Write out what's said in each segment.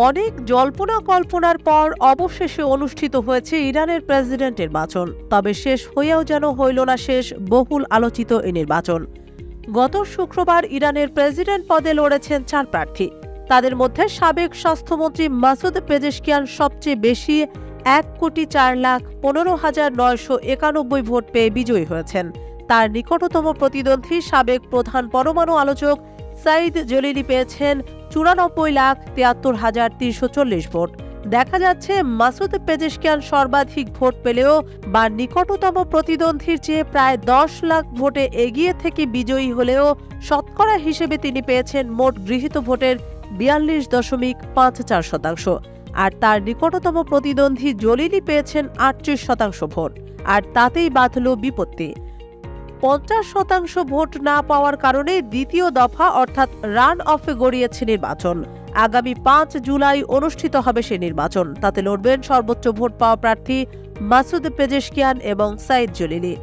অনেক জল্পনা কল্পনার পর অবশেষে অনুষ্ঠিত হয়েছে ইরানের প্রেসিডেন্ট নির্বাচন। তবে শেষ হয়েও যেন হইল না শেষ বহুল আলোচিত এই নির্বাচন। গত শুক্রবার ইরানের প্রেসিডেন্ট পদে লড়েছেন 4 প্রার্থী। তাদের মধ্যে সাবেক স্বাস্থ্যমন্ত্রী মাসুদ পেজেশকিয়ান সবচেয়ে বেশি 1,15,991 ভোট পেয়ে বিজয়ী হয়েছেন। তার নিকটতম প্রতিদ্বন্দ্বী সাবেক প্রধান পরমাণু আলোচক সাইদ জলিলি পেয়েছেন 94,73,340 ভোট। দেখা যাচ্ছে মাসুদ পেজেশকিয়ান সর্বাধিক ভোট পেলেও বা নিকটতম প্রতিদ্বন্দ্বীর চেয়ে প্রায় 10 লাখ ভোটে এগিয়ে থেকে বিজয়ী হলেও শতকরা হিসেবে তিনি পেয়েছেন মোট গৃহীত ভোটের 42.54%। আর তার নিকটতম প্রতিদ্বন্দ্বী জলিলি পেয়েছেন 38% ভোট। আর তাতেই বাধল বিপত্তি। 50% ভোট না পাওয়ার কারণে দ্বিতীয় দফা অর্থাৎ রান অফে গড়িয়েছে নির্বাচন। আগামী 5 জুলাই অনুষ্ঠিত হবে সে নির্বাচন। তাতে লড়বেন সর্বোচ্চ ভোট পাওয়া প্রার্থী মাসুদ পেজেশকিয়ান এবং সাইদ জলিলি।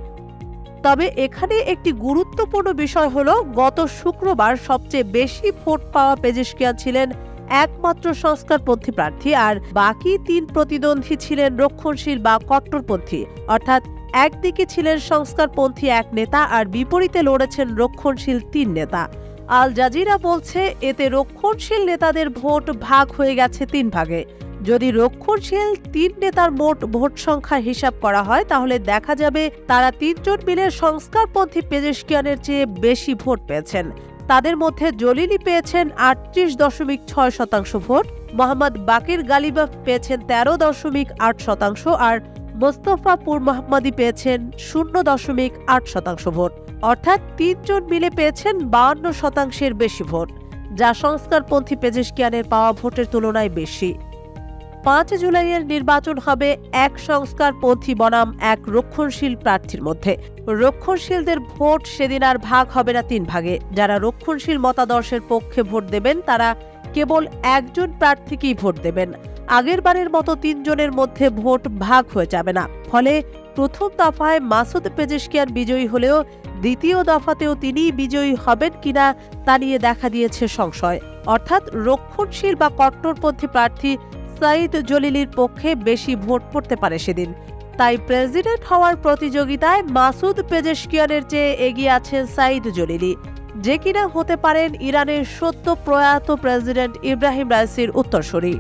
তবে এখানে একটি গুরুত্বপূর্ণ বিষয় হলো, গত শুক্রবার সবচেয়ে বেশি ভোট পাওয়া পেজেশকিয়ান ছিলেন একমাত্র সংস্কারপন্থী প্রার্থী, আর বাকি 3 প্রতিদ্বন্দ্বী ছিলেন রক্ষণশীল বা কট্টরপন্থী। অর্থাৎ একদিকে ছিলেন সংস্কারপন্থী 1 নেতা আর বিপরীতে লড়েছেন রক্ষণশীল 3 নেতা। আল জাজিরা বলছে এতে রক্ষণশীল নেতাদের ভোট ভাগ হয়ে গেছে 3 ভাগে। যদি রক্ষণশীল 3 নেতার মোট ভোট সংখ্যা হিসাব করা হয় তাহলে দেখা যাবে তারা 3 জন মিলে সংস্কারপন্থী পেজেশকিয়ানের চেয়ে বেশি ভোট পেয়েছেন। তাদের মধ্যে জলিলি পেয়েছেন 38.6% ভোট, মোহাম্মদ বাকির গালিবাফ পেয়েছেন 13.8% আর মোস্তফা পুর মোহাম্মদি পেয়েছেন 0.8% ভোট। অর্থাৎ 3 জন মিলে পেয়েছেন 52%-এর বেশি ভোট, যা সংস্কারপন্থী পেজেশকিয়ানের পাওয়া ভোটের তুলনায় বেশি। 5 জুলাইয়ের নির্বাচন হবে এক সংস্কারপন্থী বনাম এক রক্ষণশীল প্রার্থীর মধ্যে। রক্ষণশীলদের ভোট সেদিন আর ভাগ হবে না 3 ভাগে। যারা রক্ষণশীল মতাদর্শের পক্ষে ভোট দেবেন তারা কেবল একজন প্রার্থীকেই ভোট দেবেন। আগের বারের মতো 3 জনের মধ্যে ভোট ভাগ হয়ে যাবে না। ফলে প্রথম দফায় মাসুদ পেজেশকিয়ান বিজয়ী হলেও দ্বিতীয় দফাতেও তিনি বিজয়ী হবেন কিনা তা নিয়ে দেখা দিয়েছে সংশয়। অর্থাৎ রক্ষণশীল বা কট্টরপন্থী প্রার্থী সাইদ জলিলির পক্ষে বেশি ভোট পড়তে পারে সেদিন। তাই প্রেসিডেন্ট হওয়ার প্রতিযোগিতায় মাসুদ পেজেশকিয়ানের চেয়ে এগিয়ে আছেন সাইদ জলিলি, যে কিনা হতে পারেন ইরানের সদ্য প্রয়াত প্রেসিডেন্ট ইব্রাহিম রাইসির উত্তরসূরি।